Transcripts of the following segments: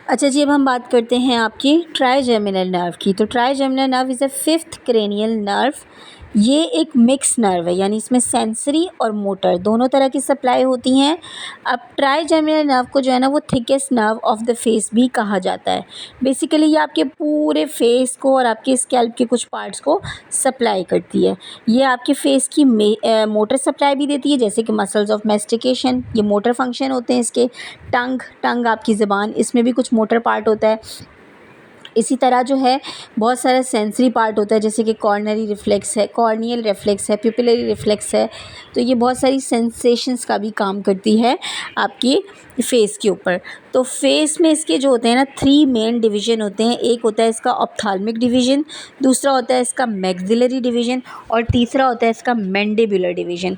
अच्छा जी, अब हम बात करते हैं आपकी ट्राइजेमिनल नर्व की। तो trigeminal nerve is a fifth cranial nerve. ये एक मिक्स नर्व है, यानी इसमें सेंसरी और मोटर दोनों तरह की सप्लाई होती हैं। अब ट्राइजेमिनल नर्व को जो है ना वो thickest nerve of the face भी कहा जाता है। बेसिकली ये आपके पूरे फेस को और आपके स्कैल्प के कुछ पार्ट्स को सप्लाई करती है। ये आपके फेस की मोटर सप्लाई भी देती है, जैसे कि मसल्स ऑफ मैस्टिकेशन, ये मोटर फंक्शन होते हैं इसके। टंग आपकी ज़बान, इसमें भी कुछ मोटर पार्ट होता है। इसी तरह जो है बहुत सारा सेंसरी पार्ट होता है, जैसे कि कॉर्नरी रिफ्लेक्स है, कॉर्नियल रिफ्लेक्स है, प्यूपिलरी रिफ्लेक्स है। तो ये बहुत सारी सेंसेशंस का भी काम करती है आपकी फेस के ऊपर। तो फेस में इसके जो होते हैं ना 3 मेन डिवीज़न होते हैं। एक होता है इसका ऑप्थाल्मिक डिवीज़न, दूसरा होता है इसका मैक्सिलरी डिवीज़न और तीसरा होता है इसका मैंडिबुलर डिवीज़न।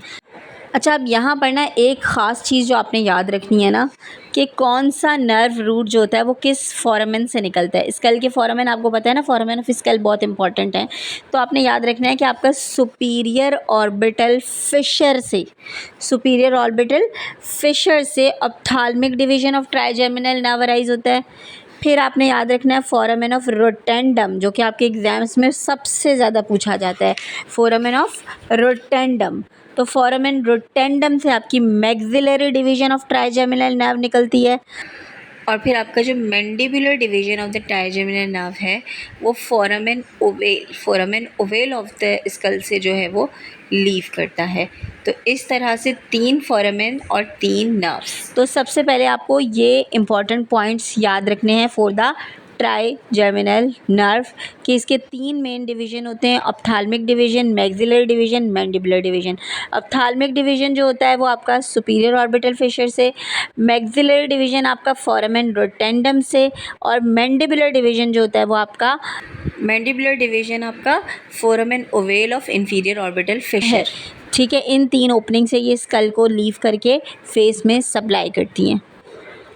अच्छा, अब यहाँ पर ना एक ख़ास चीज़ जो आपने याद रखनी है ना, कि कौन सा नर्व रूट जो होता है वो किस फोरामेन से निकलता है। स्कल के फोरामेन आपको पता है ना, फोरामेन ऑफ स्कल बहुत इंपॉर्टेंट है। तो आपने याद रखना है कि आपका सुपीरियर ऑर्बिटल फिशर से, सुपीरियर ऑर्बिटल फिशर से ophthalmic division of trigeminal nerve arise होता है। फिर आपने याद रखना है फोरामेन ऑफ रोटेंडम, जो कि आपके एग्जाम्स में सबसे ज़्यादा पूछा जाता है, फोरामेन ऑफ रोटेंडम। तो फोरामेन रोटेंडम से आपकी maxillary division of trigeminal nerve निकलती है। और फिर आपका जो mandibular division of the trigeminal nerve है वो foramen ovale of the skull से जो है वो लीव करता है। तो इस तरह से 3 फोरामेन और 3 नर्व्स। तो सबसे पहले आपको ये इंपॉर्टेंट पॉइंट्स याद रखने हैं फॉर द ट्राइजेमिनल नर्व, कि इसके 3 मेन डिवीज़न होते हैं, ophthalmic division, maxillary division, mandibular division. Ophthalmic division जो होता है वो आपका सुपीरियर ऑर्बिटल फिशर से, मैक्सिलरी डिवीज़न आपका फोरामेन रोटेंडम से, और मैंडिबुलर डिवीज़न जो होता है वो आपका foramen ovale of inferior orbital Fisher. ठीक है, इन 3 ओपनिंग से ये स्कल को लीव करके फेस में सप्लाई करती हैं।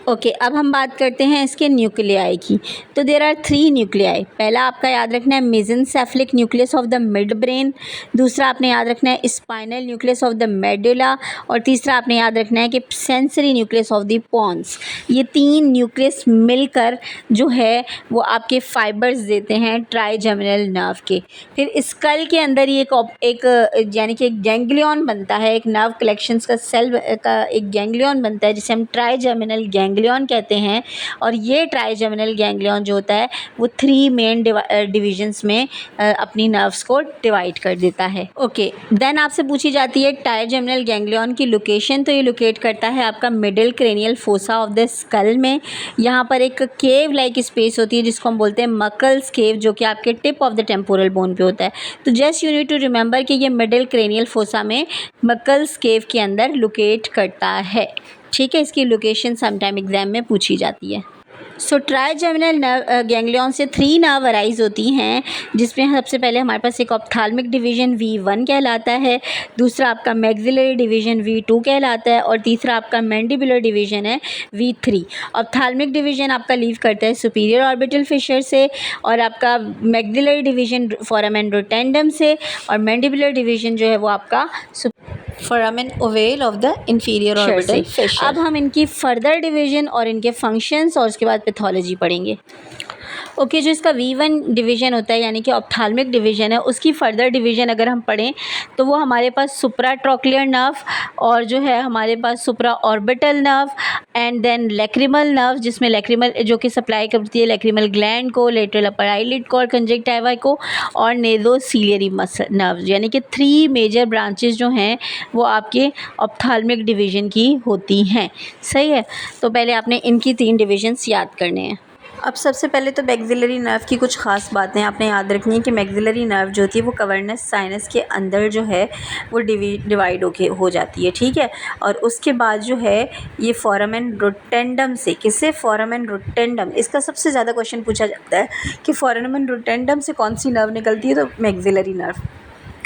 ओके, अब हम बात करते हैं इसके न्यूक्लियाई की। तो देयर आर 3 न्यूक्लियाई। पहला आपका याद रखना है mesencephalic nucleus of the midbrain, दूसरा आपने याद रखना है spinal nucleus of the medulla, और तीसरा आपने याद रखना है कि sensory nucleus of the pons. ये 3 न्यूक्लियस मिलकर जो है वो आपके फाइबर्स देते हैं ट्राइजेमिनल नर्व के। फिर स्कल के अंदर ये एक यानी कि एक गैंग्लियन बनता है, एक नर्व कलेक्शंस का सेल का एक गैंग्लियन बनता है, जिसे हम ट्राइजेमिनल गैंग्लियन कहते हैं। और ये ट्राइजेमिनल गैंग्लियन जो होता है वो 3 मेन डिविजन्स में अपनी नर्व्स को डिवाइड कर देता है। ओके, देन आपसे पूछी जाती है ट्राइजेमिनल गैंग्लियन की लोकेशन। तो ये लोकेट करता है आपका middle cranial fossa of the skull में। यहाँ पर एक केव लाइक स्पेस होती है जिसको हम बोलते हैं मकल्स केव, जो कि आपके tip of the temporal bone पे होता है। तो just you need to remember कि ये मिडिल क्रेनियल फोसा में मकल्स केव के अंदर लोकेट करता है। ठीक है, इसकी लोकेशन समटाइम एग्जाम में पूछी जाती है। सो ट्राइजेमिनल गैंग्लियन से 3 नर्व अराइज होती हैं, जिसमें सबसे पहले हमारे पास एक ऑप्थाल्मिक डिवीज़न V1 कहलाता है, दूसरा आपका मैक्सिलरी डिवीज़न V2 कहलाता है, और तीसरा आपका मैंडिबुलर डिवीज़न है V3। ऑप्थाल्मिक डिवीज़न आपका लीव करता है सुपीरियर ऑर्बिटल फिशर से, और आपका मैक्सिलरी डिवीज़न फोरामेन रोटेंडम से, और मैंडिबुलर डिवीज़न जो है वो आपका foramen ovale of the inferior orbital Fisher. अब हम इनकी फर्दर डिवीज़न और इनके फंक्शंस और उसके बाद पैथोलॉजी पढ़ेंगे। ओके, जो इसका V1 डिवीज़न होता है यानी कि ऑप्थाल्मिक डिवीज़न है, उसकी फर्दर डिवीज़न अगर हम पढ़ें तो वो हमारे पास सुप्रा ट्रोक्लियर नर्व, और जो है हमारे पास supra orbital nerve, and then lacrimal nerve, जिसमें लैक्रिमल जो कि सप्लाई करती है लैक्रिमल ग्लैंड को, लेटरल अपर आईलिड को और कंजक्टिवा को, और नेज़ोसीलियरी मसल नर्व, यानी कि 3 मेजर ब्रांचेस जो हैं वो आपके ऑप्थाल्मिक डिवीज़न की होती हैं। सही है, तो पहले आपने इनकी 3 डिवीज़न्स याद करने हैं। अब सबसे पहले तो मैक्सिलरी नर्व की कुछ ख़ास बातें आपने याद रखनी है कि मैक्सिलरी नर्व जो होती है वो कवर्नस साइनस के अंदर जो है वो डिवाइड हो जाती है। ठीक है, और उसके बाद जो है ये फोरामेन रोटेंडम से, किससे, फोरामेन रोटेंडम, इसका सबसे ज़्यादा क्वेश्चन पूछा जाता है कि फोरामेन रोटेंडम से कौन सी नर्व निकलती है, तो मैक्सिलरी नर्व।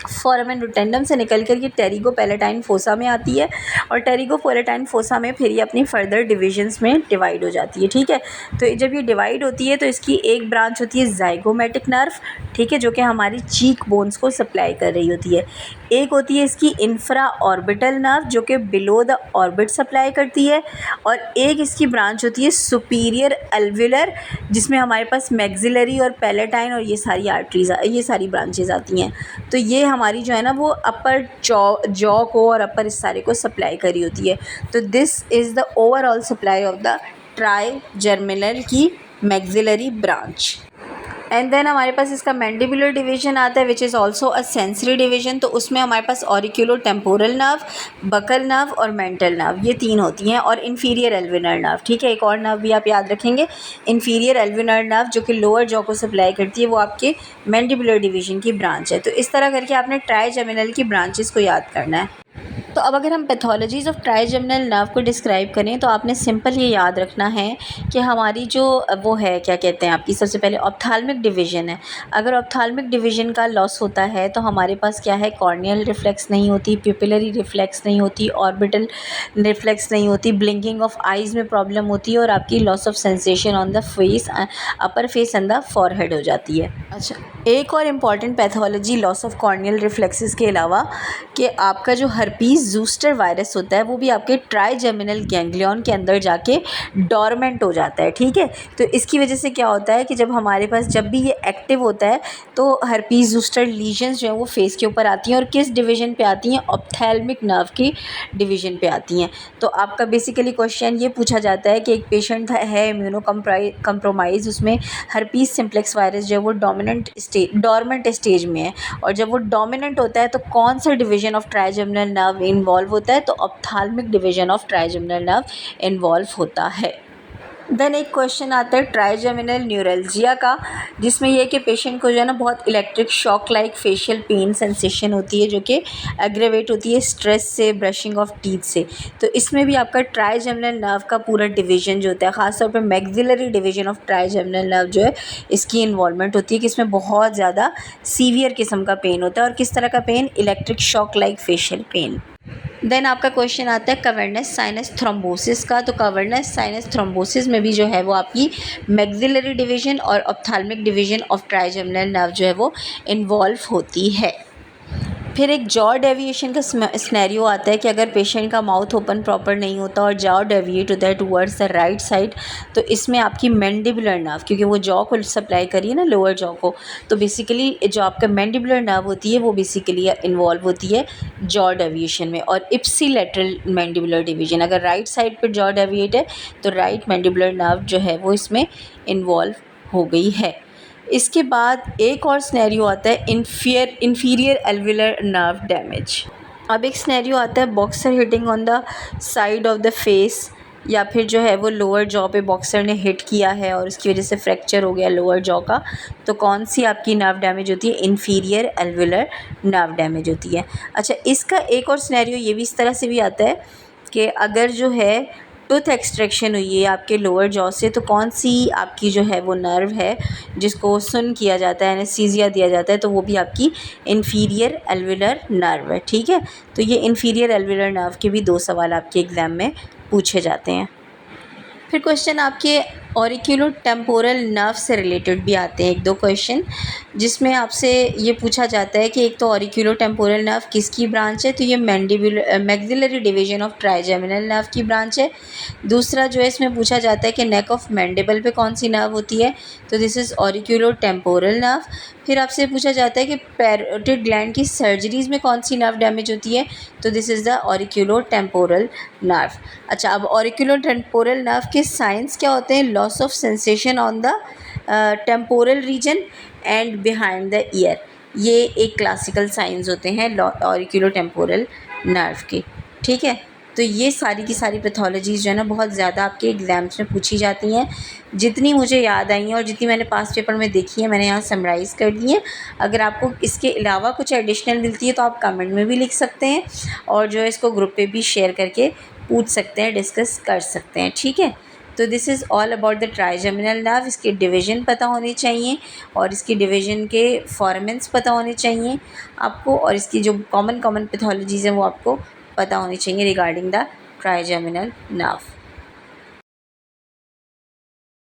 फोरामेन रोटेंडम से निकल कर ये टेरिगो पैलेटाइन फोसा में आती है और टेरिगो पैलेटाइन फोसा में फिर ये अपनी फर्दर डिविजन्स में डिवाइड हो जाती है। ठीक है, तो जब ये डिवाइड होती है तो इसकी एक ब्रांच होती है जाइगोमेटिक नर्व, ठीक है, जो कि हमारी चीक बोन्स को सप्लाई कर रही होती है। एक होती है इसकी इंफ्रा ऑर्बिटल नर्व जो कि बिलो द ऑर्बिट सप्लाई करती है, और एक इसकी ब्रांच होती है सुपीरियर एल्वुलर जिसमें हमारे पास मैक्सिलरी और पैलेटाइन और ये सारी आर्टरीज, ये सारी ब्रांचेज आती हैं। तो ये हमारी जो है ना वो अपर जॉ को और अपर इस सारे को सप्लाई करी होती है। तो this is the overall supply of the trigeminal की मैक्सिलरी ब्रांच। एंड देन हमारे पास इसका मैंडिबुलर डिवीजन आता है which is also a sensory division. तो उसमें हमारे पास ऑरिक्यूलो टेम्पोरल नर्व, बकल नर्व और मेंटल नर्व, ये तीन होती हैं, और इन्फीरियर एल्विनर नर्व। ठीक है, एक और नर्व भी आप याद रखेंगे, इन्फीरियर एल्विनर नर्व जो कि लोअर जॉ को सप्लाई करती है, वो आपके मैंडिबुलर डिवीजन की ब्रांच है। तो इस तरह करके आपने ट्राइजेमिनल की ब्रांचेस को याद करना है। तो अब अगर हम पैथोलॉजीज़ ऑफ ट्राइजेमिनल नर्व को डिस्क्राइब करें तो आपने सिंपल ये याद रखना है कि हमारी जो वो है क्या कहते हैं आपकी, सबसे पहले ऑप्थाल्मिक डिवीज़न है। अगर ऑप्थाल्मिक डिवीज़न का लॉस होता है तो हमारे पास क्या है, कॉर्नियल रिफ्लेक्स नहीं होती, पिपिलरी रिफ्लेक्स नहीं होती, ऑर्बिटल रिफ्लेक्स नहीं होती, ब्लिंकिंग ऑफ आइज़ में प्रॉब्लम होती है और आपकी loss of sensation on the face, upper face and the forehead हो जाती है। अच्छा, एक और important pathology loss of corneal reflexes के अलावा कि आपका जो हर्पीज़ ज़ूस्टर वायरस होता है वो भी आपके ट्राइजेमिनल गैंग्लियन के अंदर जाके डोरमेंट हो जाता है। ठीक है, तो इसकी वजह से क्या होता है कि जब हमारे पास जब भी ये एक्टिव होता है तो हर्पीज़ ज़ूस्टर लीजन्स जो हैं वो फेस के ऊपर आती हैं, और किस डिवीज़न पे आती हैं, ऑप्थेल्मिक नर्व की डिवीज़न पे आती हैं। तो आपका बेसिकली क्वेश्चन ये पूछा जाता है कि एक पेशेंट है इम्यूनो कंप्रोमाइज़, उसमें हर्पीज़ सिम्प्लेक्स वायरस जो है वो डोरमेंट स्टेज में है, और जब वो डोमिनेंट होता है तो कौन सा division of trigeminal nerve involve होता है, तो ophthalmic division of trigeminal nerve involve होता है। देन एक क्वेश्चन आता है ट्राइजेमिनल न्यूरल्जिया का, जिसमें यह कि पेशेंट को जो है ना बहुत electric shock like facial pain sensation होती है जो कि एग्रेवेट होती है स्ट्रेस से, ब्रशिंग ऑफ टीथ से। तो इसमें भी आपका ट्राइजेमिनल नर्व का पूरा डिवीज़न जो होता है, ख़ासतौर पे maxillary division of trigeminal nerve जो है इसकी इन्वॉल्वमेंट होती है कि इसमें बहुत ज़्यादा सीवियर किस्म का पेन होता है। और किस तरह का pain, electric shock like facial pain. Then आपका क्वेश्चन आता है कवर्नस साइनस थ्रोम्बोसिस का। तो कवर्नस साइनस थ्रोम्बोसिस में भी जो है वो आपकी मैक्सिलरी डिवीज़न और ophthalmic division of trigeminal nerve जो है वो इन्वॉल्व होती है। फिर एक जॉ डेविएशन का स्नैरियो आता है कि अगर पेशेंट का माउथ ओपन प्रॉपर नहीं होता और जॉ डेविएट होता है टुवर्ड्स द राइट साइड, तो इसमें आपकी मैंडिबुलर नर्व, क्योंकि वो जॉ को सप्लाई करिए ना लोअर जॉ को, तो बेसिकली जो आपका मैंडिबुलर नर्व होती है वो बेसिकली इन्वॉल्व होती है जॉ डेविएशन में। और इप्सी लेटरल मैंडिबुलर डिवीजन, अगर राइट साइड पर जॉ डेविएट है तो राइट मैंडिबुलर नर्व जो है वो इसमें इन्वॉल्व हो गई है। इसके बाद एक और स्नैरियो आता है इन्फीरियर एल्वुलर नर्व डैमेज। अब एक स्नैरियो आता है boxer hitting on the side of the face, या फिर जो है वो लोअर जॉ पे बॉक्सर ने हिट किया है और उसकी वजह से फ्रैक्चर हो गया लोअर जॉ का, तो कौन सी आपकी नर्व डैमेज होती है, इन्फीरियर एल्वुलर नर्व डैमेज होती है। अच्छा, इसका एक और स्नैरियो ये भी इस तरह से भी आता है कि अगर जो है टूथ एक्सट्रैक्शन हुई है आपके लोअर जॉ से, तो कौन सी आपकी जो है वो नर्व है जिसको सुन किया जाता है, एनेस्थीसिया दिया जाता है, तो वो भी आपकी इन्फीरियर एल्वुलर नर्व है। ठीक है, तो ये इन्फीरियर एल्वुलर नर्व के भी 2 सवाल आपके एग्ज़ाम में पूछे जाते हैं। फिर क्वेश्चन आपके ऑरिक्यूलो टेम्पोरल नर्व से रिलेटेड भी आते हैं 1-2 क्वेश्चन, जिसमें आपसे ये पूछा जाता है कि एक तो ऑरिक्यूलो टेम्पोरल नर्व किसकी ब्रांच है, तो ये maxillary division of trigeminal nerve की ब्रांच है। दूसरा जो है इसमें पूछा जाता है कि नेक ऑफ मैंडिबल पे कौन सी नर्व होती है, तो दिस इज़ ऑरिक्यूलो टेम्पोरल नर्व। फिर आपसे पूछा जाता है कि पैरोटिड ग्लैंड की सर्जरीज़ में कौन सी नर्व डैमेज होती है, तो this is the auriculo temporal nerve. अच्छा, अब ऑरिक्यूलो टेम्पोरल नर्व के साइंस क्या होते हैं, loss of sensation on the temporal region and behind the ear, ये एक क्लासिकल साइंस होते हैं ऑरिक्यूलो टेम्पोरल नर्व के। ठीक है, तो ये सारी की सारी पैथोलॉजीज़ जो है ना बहुत ज़्यादा आपके एग्ज़ाम्स में पूछी जाती हैं। जितनी मुझे याद आई हैं और जितनी मैंने पास्ट पेपर में देखी है मैंने यहाँ समराइज़ कर दी है। अगर आपको इसके अलावा कुछ एडिशनल मिलती है तो आप कमेंट में भी लिख सकते हैं, और जो है इसको ग्रुप पे भी शेयर करके पूछ सकते हैं, डिस्कस कर सकते हैं। ठीक है, तो this is all about the trigeminal nerve. इसकी डिवीज़न पता होनी चाहिए और इसकी डिवीज़न के फॉर्मेन्स पता होने चाहिए आपको, और इसकी जो कॉमन पैथोलॉजीज़ हैं वो आपको पता होनी चाहिए रिगार्डिंग द ट्राइजेमिनल नर्व।